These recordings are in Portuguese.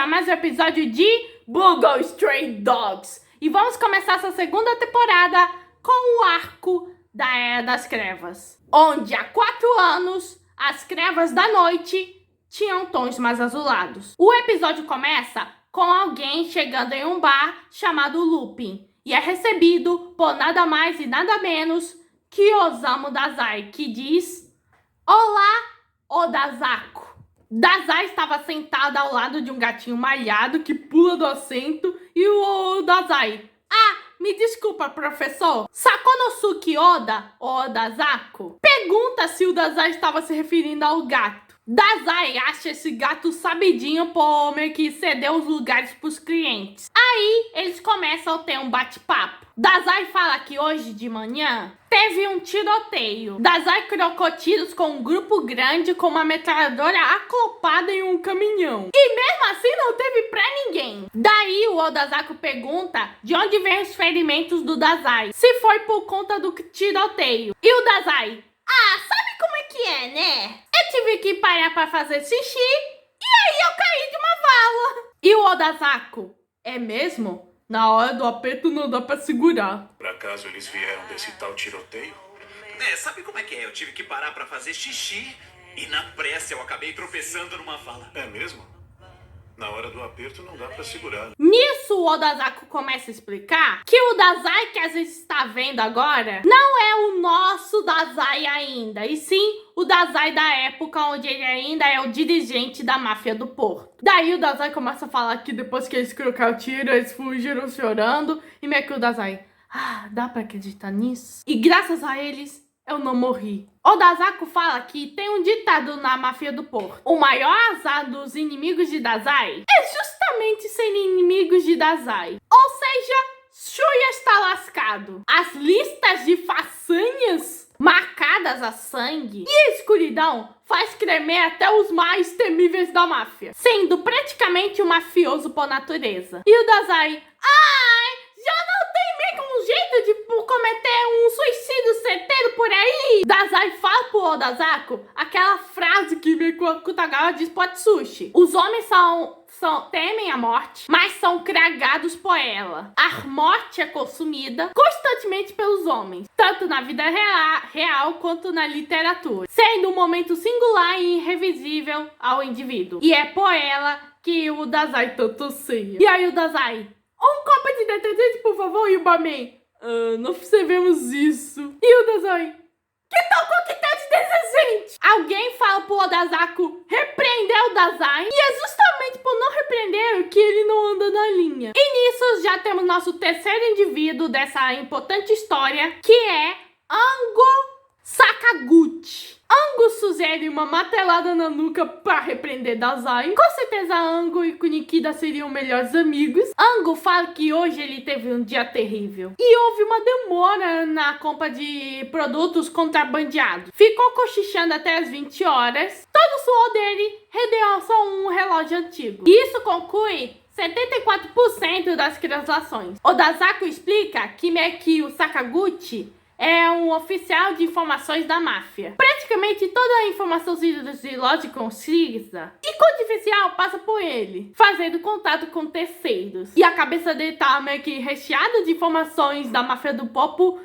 a mais um episódio de Bungo Stray Dogs. E vamos começar essa segunda temporada com o arco da Era das Crevas, onde há 4 anos as Crevas da Noite tinham tons mais azulados. O episódio começa com alguém chegando em um bar chamado Lupin e é recebido por nada mais e nada menos que Osamu Dazai, que diz: "Olá, Odazako." Dazai estava sentado ao lado de um gatinho malhado que pula do assento e o Dazai: "Ah, me desculpa, professor. Sakonosuke Oda, Odazako?" Pergunta se o Dazai estava se referindo ao gato. Dazai acha esse gato sabidinho por meio que ceder os lugares para os clientes. Aí eles começam a ter um bate-papo. Dazai fala que hoje de manhã teve um tiroteio. Dazai trocou tiros com um grupo grande com uma metralhadora acoplada em um caminhão. E mesmo assim não teve pra ninguém. Daí o Odazako pergunta de onde vem os ferimentos do Dazai. Se foi por conta do tiroteio. E o Dazai: "Ah, sabe como é que é, né? Eu tive que parar pra fazer xixi e aí eu caí de uma vala." E o Odazako: "É mesmo? Na hora do aperto não dá pra segurar." Por acaso eles vieram desse tal tiroteio? Sabe como é que é? Eu tive que parar pra fazer xixi e na pressa eu acabei tropeçando numa vala. É mesmo? Na hora do aperto não dá pra segurar. Nisso o Odazako começa a explicar que o Dazai que a gente está vendo agora não é o nosso Dazai ainda, e sim o Dazai da época onde ele ainda é o dirigente da máfia do Porto. Daí o Dazai começa a falar que depois que eles trocaram o tiro, eles fugiram chorando, e meio que o Dazai: "Ah, dá pra acreditar nisso? E graças a eles eu não morri." Odazako fala que tem um ditado na máfia do Porto: o maior azar dos inimigos de Dazai é justamente serem inimigos de Dazai. Ou seja, Shuya está lascado. As listas de façanhas marcadas a sangue e a escuridão faz tremer até os mais temíveis da máfia, sendo praticamente um mafioso por natureza. E o Dazai: "Ai, já não tem meio que um jeito de cometer um suicídio certeiro por aí?" Dazai fala pro Odazako aquela frase que meio que o Akutagawa diz pro Atsushi: "Os homens temem a morte, mas são cragados por ela. A morte é consumida constantemente pelos homens, tanto na vida real quanto na literatura, sendo um momento singular e irrevisível ao indivíduo. E é por ela que o Dazai tanto anseia." E aí o Dazai: "Um copo de detergente, por favor, Yubaman." Não percebemos isso." E o Dazai: "Que tal coquetel de detergente?" Alguém fala pro Odazako repreender o Dazai, e é justamente por não repreender que ele não anda na linha. E nisso já temos nosso terceiro indivíduo dessa importante história, que é Ango Sakaguchi. Ango sugere uma martelada na nuca pra repreender Dazai. Com certeza Ango e Kunikida seriam melhores amigos. Ango fala que hoje ele teve um dia terrível e houve uma demora na compra de produtos contrabandeados. Ficou cochichando até as 20 horas. Todo o suor dele rendeu só um relógio antigo. E isso conclui 74% das transações. Odazako explica que meio que o Sakaguchi é um oficial de informações da máfia. Praticamente toda a informação sigilosamente concisa e confidencial passa por ele, fazendo contato com terceiros. E a cabeça dele tá meio que recheada de informações da máfia do Porto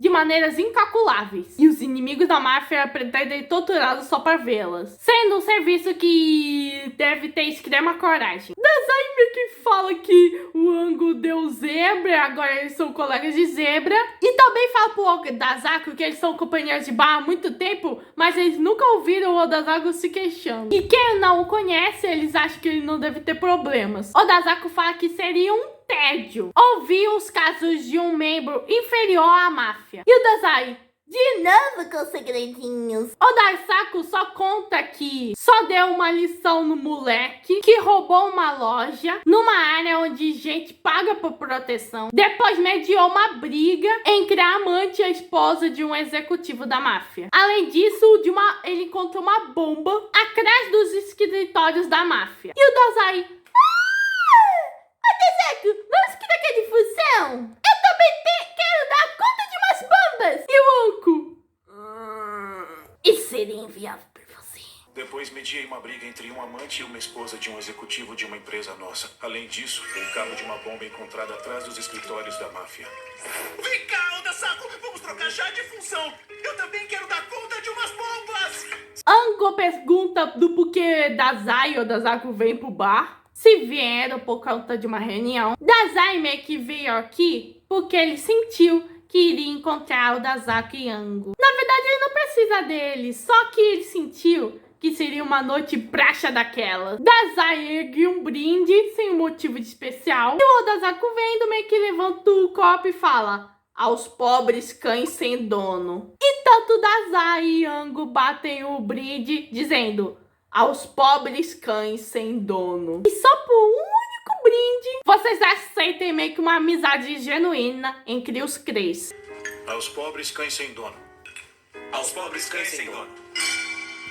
de maneiras incalculáveis. E os inimigos da máfia pretendem torturá-los só para vê-las, sendo um serviço que deve ter extrema coragem. Dazai meio que fala que o Ango deu zebra, agora eles são colegas de zebra. E também fala pro Odazako que eles são companheiros de bar há muito tempo, mas eles nunca ouviram o Odazako se queixando. E quem não o conhece, eles acham que ele não deve ter problemas. Odazako fala que seria um tédio ouvir os casos de um membro inferior à máfia. E o Dazai: "De novo com segredinhos." O Dazako só conta que só deu uma lição no moleque que roubou uma loja numa área onde gente paga por proteção. Depois mediou uma briga entre a amante e a esposa de um executivo da máfia. Além disso, ele encontrou uma bomba atrás dos escritórios da máfia. E o Dazai: "Vamos criar aquela difusão? Eu também quero dar conta de umas bombas." E o Anko: "Isso seria inviável pra você." Depois mediei uma briga entre um amante e uma esposa de um executivo de uma empresa nossa. Além disso, um cabo de uma bomba encontrado atrás dos escritórios da máfia. Vem cá, Odasaku! Vamos trocar já de função! Eu também quero dar conta de umas bombas! Ango pergunta do porquê Dazai e Odasaku vem pro bar. Se vieram por conta de uma reunião. Dazai meio que veio aqui porque ele sentiu que iria encontrar o Odasaku e Ango. Na verdade, ele não precisa deles, só que ele sentiu que seria uma noite praxa daquela. Dazai ergue um brinde sem um motivo de especial. E o Odasaku vendo meio que levanta o copo e fala: aos pobres cães sem dono. E tanto Dazai e Ango batem o brinde dizendo: aos pobres cães sem dono. E só por um único brinde, vocês aceitem meio que uma amizade genuína entre os três. Aos pobres cães sem dono. Aos pobres cães sem dono.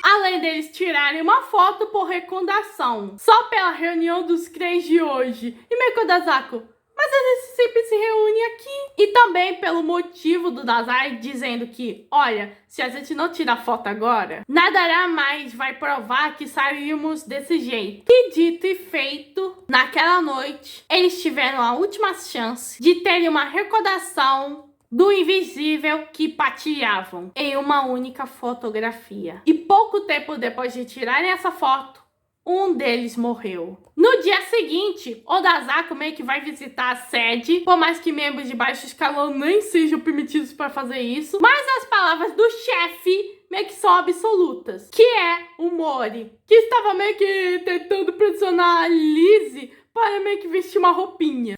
Além deles tirarem uma foto por recordação, só pela reunião dos três de hoje. E meio que o Odasaku: mas a gente sempre se reúne aqui. E também pelo motivo do Dazai dizendo que, olha, se a gente não tirar foto agora, nada mais vai provar que saímos desse jeito. E dito e feito, naquela noite, eles tiveram a última chance de terem uma recordação do invisível que pateavam em uma única fotografia. E pouco tempo depois de tirarem essa foto, um deles morreu. No dia seguinte, Odasaku meio que vai visitar a sede, por mais que membros de baixo escalão nem sejam permitidos para fazer isso. Mas as palavras do chefe meio que são absolutas, que é o Mori, que estava meio que tentando pressionar a Lizzie para meio que vestir uma roupinha.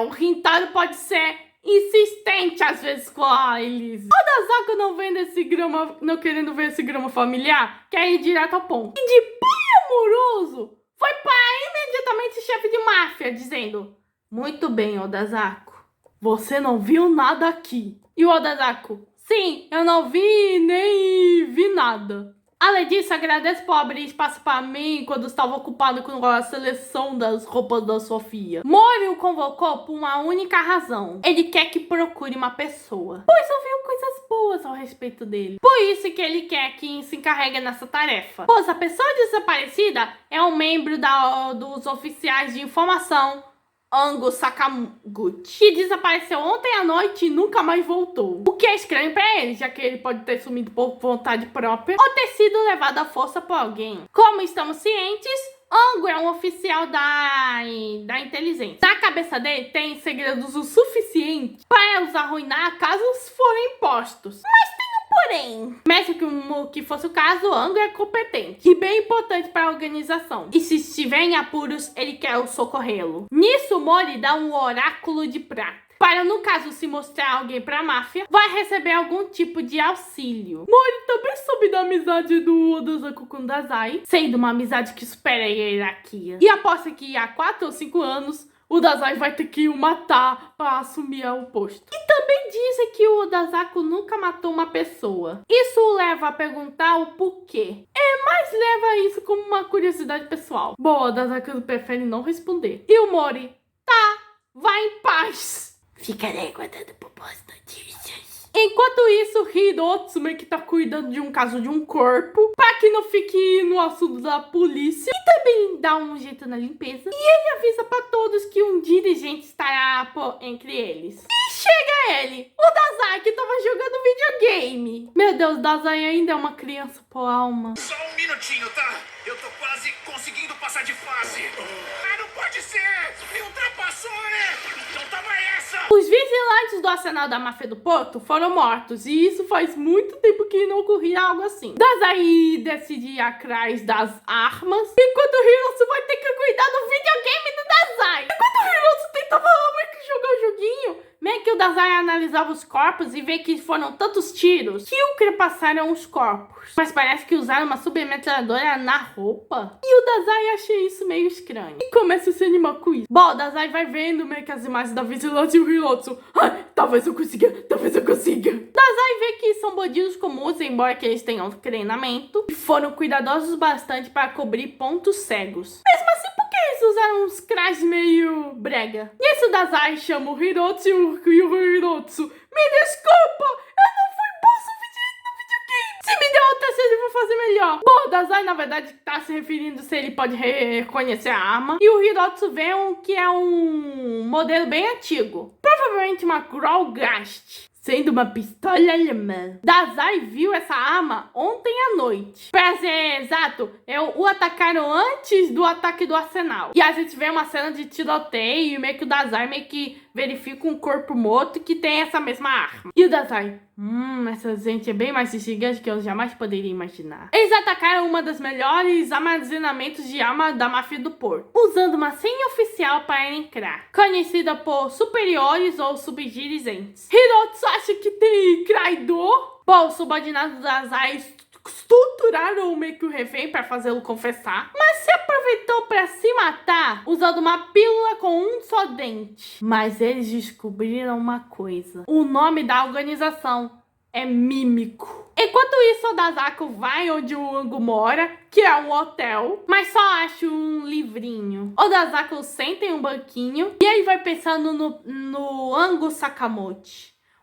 O Rintaro pode ser insistente às vezes com a Elise. O Odasaku não querendo ver esse drama familiar, quer ir direto ao ponto. E de pai amoroso, foi para imediatamente o chefe de máfia, dizendo: muito bem, Odasaku, você não viu nada aqui. E o Odasaku: sim, eu não vi nem vi nada. Além disso, agradeço por abrir espaço para mim quando estava ocupado com a seleção das roupas da Sofia. Mori o convocou por uma única razão. Ele quer que procure uma pessoa, pois ouviu coisas boas ao respeito dele. Por isso que ele quer que se encarregue nessa tarefa. Pois a pessoa desaparecida é um membro dos oficiais de informação Ango Sakaguchi, que desapareceu ontem à noite e nunca mais voltou. O que é estranho pra ele, já que ele pode ter sumido por vontade própria ou ter sido levado à força por alguém. Como estamos cientes, Ango é um oficial da inteligência. Na cabeça dele tem segredos o suficiente para os arruinar caso forem postos. Mas tem porém, mesmo que fosse o caso, Ango é competente e bem importante para a organização. E se estiver em apuros, ele quer socorrê-lo. Nisso, Mori dá um oráculo de prata. Para, no caso, se mostrar alguém para a máfia, vai receber algum tipo de auxílio. Mori também soube da amizade do Odasaku com Dazai, sendo uma amizade que supera a hierarquia. E aposta que há 4 ou 5 anos, o Dazai vai ter que o matar para assumir o posto. E também dizem que o Odasaku nunca matou uma pessoa. Isso o leva a perguntar o porquê. Mas leva isso como uma curiosidade pessoal. Bom, o Odasaku prefere não responder. E o Mori: tá, vai em paz. Ficarei guardando por boas notícias. Enquanto isso, Hirotsu meio que tá cuidando de um caso de um corpo, para que não fique no assunto da polícia, e também dá um jeito na limpeza. E ele avisa para todos que um dirigente estará entre eles. E chega ele, o Dazai, que tava jogando videogame. Meu Deus, Dazai ainda é uma criança por alma. Só um minutinho, tá? Eu tô quase conseguindo passar de fase. Ah, não pode ser! Me ultrapassou, né? Então toma essa! Os vigilantes do arsenal da máfia do Porto foram mortos, e isso faz muito tempo que não ocorria algo assim. Dazai decide ir atrás das armas, enquanto o Hirotsu vai ter que cuidar do videogame do Dazai. Enquanto o Hirotsu tentava meio que jogar o joguinho, meio que o Dazai analisava os corpos e vê que foram tantos tiros que ultrapassaram os corpos. Mas parece que usaram uma submetralhadora na roupa. E o Dazai acha isso meio estranho e começa a se animar com isso. Bom, o Dazai vai vendo meio que as imagens da vigilância e o Hirotsu: talvez eu consiga, talvez eu consiga. Dazai vê que são bandidos comuns, embora que eles tenham treinamento, e foram cuidadosos bastante para cobrir pontos cegos. Mesmo assim, por que eles usaram uns trajes meio brega? Nisso, o Dazai chama o Hirotsu e o Hirotsu: me desculpa, eu não fui bom o suficiente no videogame. Se me der outra chance, eu vou fazer melhor. Bom, o Dazai, na verdade, tá se referindo se ele pode reconhecer a arma. E o Hirotsu vê que é um modelo bem antigo. Provavelmente uma Graughast, sendo uma pistola alemã. Dazai viu essa arma ontem à noite. Pra ser exato, o atacaram antes do ataque do arsenal. E a gente vê uma cena de tiroteio e meio que o Dazai meio que verifica um corpo morto que tem essa mesma arma. E o Dazai, essa gente é bem mais gigante que eu jamais poderia imaginar. Eles atacaram uma das melhores armazenamentos de arma da máfia do Porto, usando uma senha oficial para entrar, conhecida por superiores ou subdirigentes. Hirotsu acha que tem traidor. Bom, os subordinados da Dazai torturaram meio que o refém para fazê-lo confessar, mas se aproveitou para se matar usando uma pílula com um só dente. Mas eles descobriram uma coisa: o nome da organização é Mímico. Enquanto isso, o Odasako vai onde o Ango mora, que é um hotel, mas só acha um livrinho. O Odasako senta em um banquinho e ele vai pensando no Ango Sakamoto,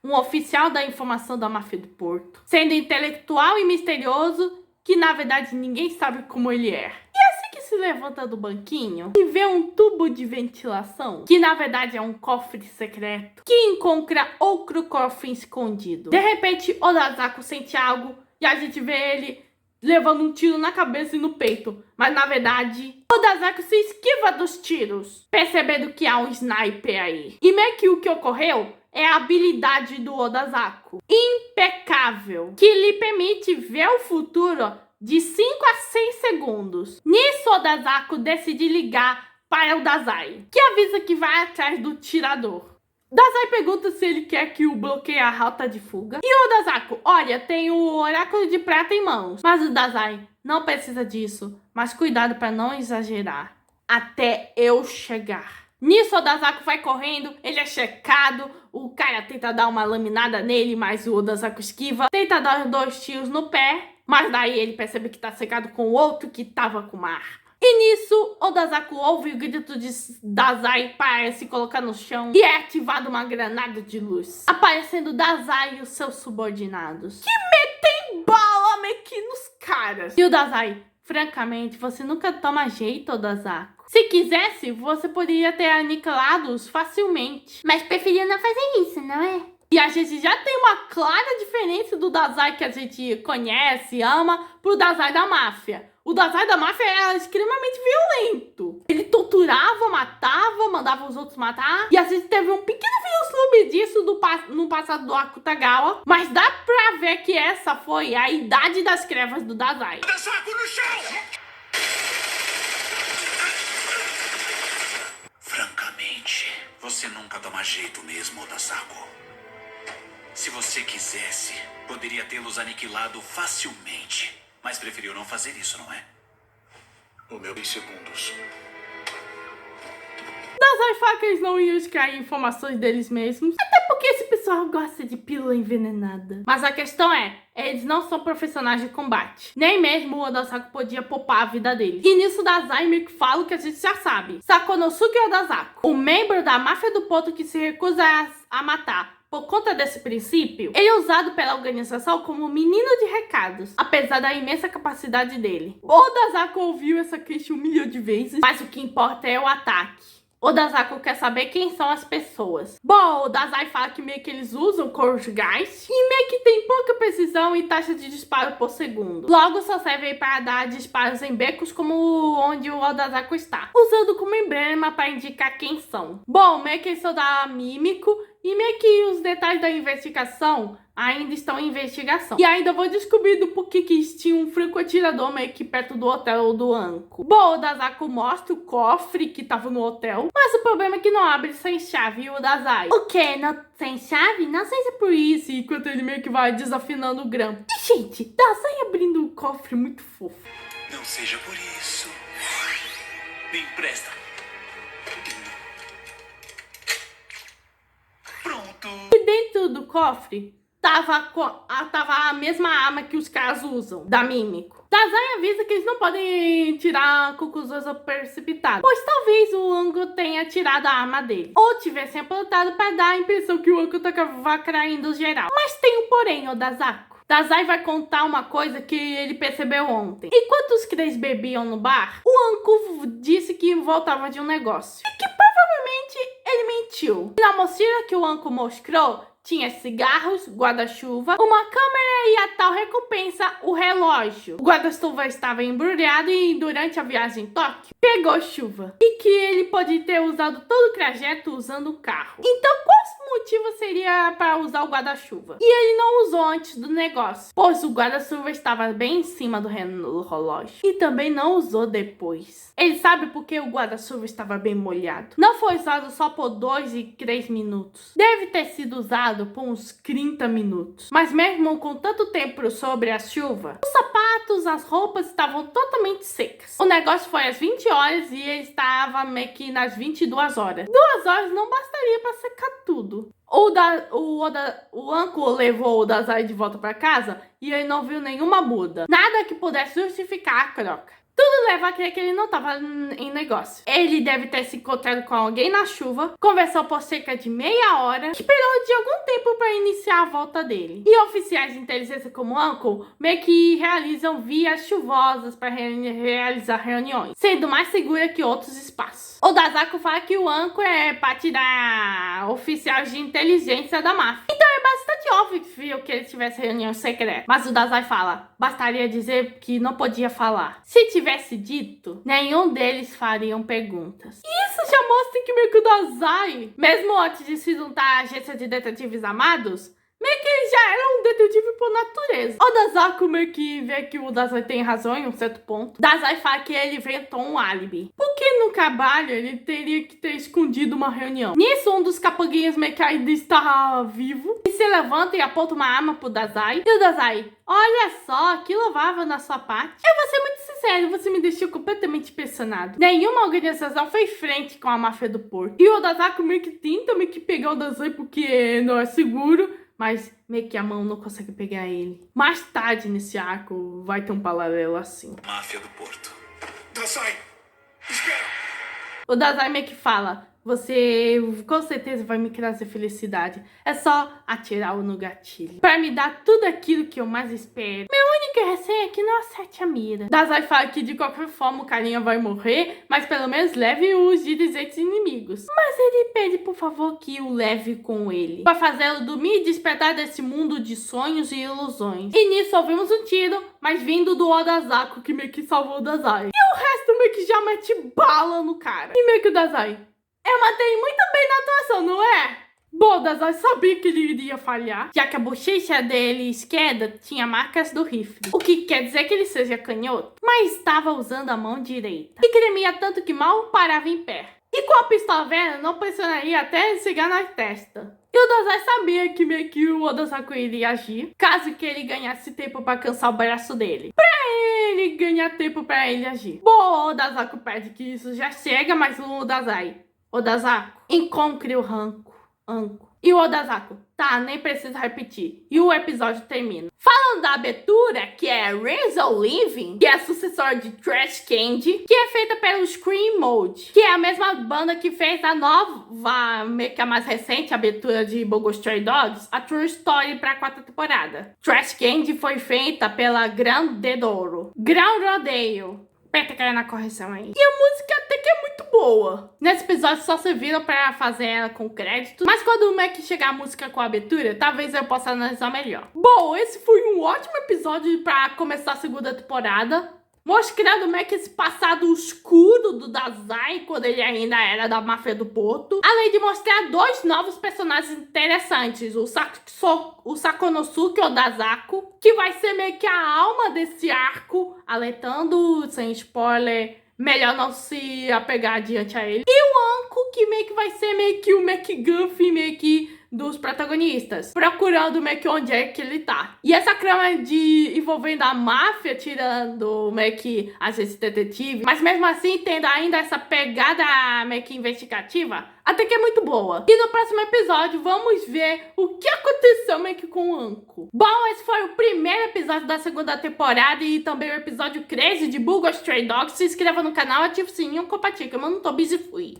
um oficial da informação da máfia do Porto, sendo intelectual e misterioso, que na verdade ninguém sabe como ele é. E assim que se levanta do banquinho e vê um tubo de ventilação, que na verdade é um cofre secreto, que encontra outro cofre escondido. De repente, Odasako sente algo e a gente vê ele levando um tiro na cabeça e no peito. Mas na verdade, Odasako se esquiva dos tiros, percebendo que há um sniper aí. E meio que o que ocorreu é a habilidade do Odasako, impecável, que lhe permite ver o futuro de 5 a 6 segundos. Nisso, Odasako decide ligar para o Dazai, que avisa que vai atrás do tirador. Dazai pergunta se ele quer que o bloqueie a rota de fuga. E o Odasako, olha, tem o oráculo de prata em mãos. Mas o Dazai, não precisa disso, mas cuidado para não exagerar, até eu chegar. Nisso, o Odasako vai correndo, ele é checado, o cara tenta dar uma laminada nele, mas o Odasako esquiva, tenta dar 2 tiros no pé, mas daí ele percebe que tá cercado com o outro que tava com uma arma. E nisso, Odasako ouve o grito de Dazai para se colocar no chão e é ativada uma granada de luz, aparecendo Dazai e os seus subordinados, que metem bala meio que nos caras. E o Dazai, francamente, você nunca toma jeito, Odasako. Se quisesse, você poderia ter aniquilado-os facilmente, mas preferia não fazer isso, não é? E a gente já tem uma clara diferença do Dazai que a gente conhece, ama, pro Dazai da máfia. O Dazai da máfia era extremamente violento. Ele torturava, matava, mandava os outros matar. E a gente teve um pequeno vislumbre disso no passado do Akutagawa. Mas dá pra ver que essa foi a idade das trevas do Dazai. Odasako no chão! Francamente, você nunca toma jeito mesmo, Odasako. Se você quisesse, poderia tê-los aniquilado facilmente. Mas preferiu não fazer isso, não é? O meu em segundos. Dazai fala que eles não iam extrair informações deles mesmos, até porque esse pessoal gosta de pílula envenenada. Mas a questão é, eles não são profissionais de combate. Nem mesmo o Odasako podia poupar a vida deles. E nisso Dazai meio que fala o que a gente já sabe. Sakonosuke Odasako, o membro da máfia do Porto que se recusa a matar. Por conta desse princípio, ele é usado pela organização como menino de recados, apesar da imensa capacidade dele. Odasako ouviu essa queixa 1 milhão de vezes, mas o que importa é o ataque. Odasako quer saber quem são as pessoas. Bom, o Dazai fala que meio que eles usam Graughast e meio que tem pouca precisão e taxa de disparo por segundo. Logo, só serve para dar disparos em becos como onde o Odasako está, usando como emblema para indicar quem são. Bom, meio que eles são da Mímico e meio que os detalhes da investigação ainda estão em investigação. E ainda vou descobrir do porquê que tinha um franco-atirador meio que perto do hotel do Anko. Bom, o Dazako mostra o cofre que tava no hotel, mas o problema é que não abre sem chave. E o Dazai, o quê? Não sem chave? Não sei se é por isso. Enquanto ele meio que vai desafinando o grampo. E, gente, Dazai abrindo o cofre muito fofo. Não seja por isso. Me empresta. Pronto. E dentro do cofre tava a mesma arma que os caras usam, da Mímico. Dazai avisa que eles não podem tirar conclusões precipitadas, pois talvez o Ango tenha tirado a arma dele, ou tivessem apontado para dar a impressão que o Ango tava traindo geral. Mas tem um porém, Odasako. Dazai vai contar uma coisa que ele percebeu ontem. Enquanto os três bebiam no bar, o Anko disse que voltava de um negócio. E que provavelmente ele mentiu. Na mochila que o Anko mostrou, tinha cigarros, guarda-chuva, uma câmera e a tal recompensa, o relógio. O guarda-chuva estava embrulhado e durante a viagem em Tóquio, pegou chuva. E que ele pode ter usado todo o trajeto usando o carro. Então, qual motivo seria para usar o guarda-chuva? E ele não usou antes do negócio, pois o guarda-chuva estava bem em cima do relógio. E também não usou depois. Ele sabe porque o guarda-chuva estava bem molhado. Não foi usado só por 2 e 3 minutos. Deve ter sido usado por uns 30 minutos. Mas mesmo com tanto tempo sobre a chuva, os sapatos, as roupas estavam totalmente secas. O negócio foi às 20 horas e ele estava meio que nas 22 horas. 2 horas não bastaria para secar tudo. O Anko levou o Dazai de volta para casa e ele não viu nenhuma muda. Nada que pudesse justificar a troca. Tudo leva a crer que ele não estava em negócio. Ele deve ter se encontrado com alguém na chuva, conversou por cerca de meia hora, esperou de algum tempo para iniciar a volta dele. E oficiais de inteligência como o Anko meio que realizam vias chuvosas para realizar reuniões, sendo mais segura que outros espaços. O Dazako fala que o Anko é parte da oficiais de inteligência da máfia. Então é bastante óbvio que ele tivesse reunião secreta. Mas o Dazai fala, bastaria dizer que não podia falar. Se tivesse dito, nenhum deles fariam perguntas. E isso já mostra que meio que o Dazai, mesmo antes de se juntar à agência de detetives amados, meio que ele já era um detetive por natureza. O Dazako meio que vê que o Dazai tem razão em um certo ponto. Dazai fala que ele inventou um álibi. Porque no trabalho ele teria que ter escondido uma reunião. Nisso, um dos capanguinhas meio que ainda está vivo. E se levanta e aponta uma arma pro Dazai. E o Dazai, olha só, que louvável na sua parte. Eu vou ser muito sincero, você me deixou completamente impressionado. Nenhuma organização fez frente com a máfia do Porto. E o Dazako meio que tenta pegar o Dazai porque não é seguro. Mas meio que a mão não consegue pegar ele. Mais tarde nesse arco vai ter um paralelo assim. Máfia do Porto. Dazai! Espera! O Dazai meio que fala, você com certeza vai me trazer felicidade. É só atirar no gatilho. Pra me dar tudo aquilo que eu mais espero. Meu único receio é que não acerte a mira. Dazai fala que de qualquer forma o carinha vai morrer, mas pelo menos leve os dirigentes inimigos. Mas ele pede por favor que o leve com ele, pra fazê-lo dormir e despertar desse mundo de sonhos e ilusões. E nisso ouvimos um tiro, mas vindo do Odazako, que meio que salvou o Dazai. E o resto meio que já mete bala no cara. E meio que o Dazai, eu matei muito bem na atuação, não é? Bom, Dazai sabia que ele iria falhar, já que a bochecha dele esquerda tinha marcas do rifle. O que quer dizer que ele seja canhoto, mas estava usando a mão direita. E tremia tanto que mal parava em pé. E com a pistola velha, não pressionaria até chegar na testa. E o Dazai sabia que meio que o Odazako iria agir, caso que ele ganhasse tempo para cansar o braço dele. Pra ele ganhar tempo para ele agir. Bom, o Odazako pede que isso já chega, mas o Odazako encontre o Anko. E o Odazako, tá, nem precisa repetir. E o episódio termina. Falando da abertura, que é Real Living, que é a sucessora de Trash Candy, que é feita pelo Scream Mode, que é a mesma banda que fez a nova, meio que a mais recente abertura de Bogo Stray Dogs, a True Story pra 4ª temporada. Trash Candy foi feita pela Gran Rodeio. Aperta cair na correção aí. E a música até que é muito boa. Nesse episódio só serviram pra fazer ela com crédito. Mas quando o Mac chegar a música com a abertura, talvez eu possa analisar melhor. Bom, esse foi um ótimo episódio pra começar a 2ª temporada. Mostrando o Mac esse passado escuro do Dazai, quando ele ainda era da máfia do Porto. Além de mostrar 2 novos personagens interessantes. O Sakonosuke Odazako, que vai ser meio que a alma desse arco. Alertando, sem spoiler, melhor não se apegar adiante a ele. E o Anko, que meio que vai ser meio que o MacGuffin, meio que dos protagonistas, procurando meio que onde é que ele tá. E essa trama envolvendo a máfia, tirando meio que agência detetive, mas mesmo assim tendo ainda essa pegada meio que investigativa, até que é muito boa. E no próximo episódio vamos ver o que aconteceu meio que com o Anko. Bom, esse foi o primeiro episódio da 2ª temporada e também o episódio 13 de Bogo Stray Dogs. Se inscreva no canal, ative o sininho, compartilhe, que eu não tô busy, fui.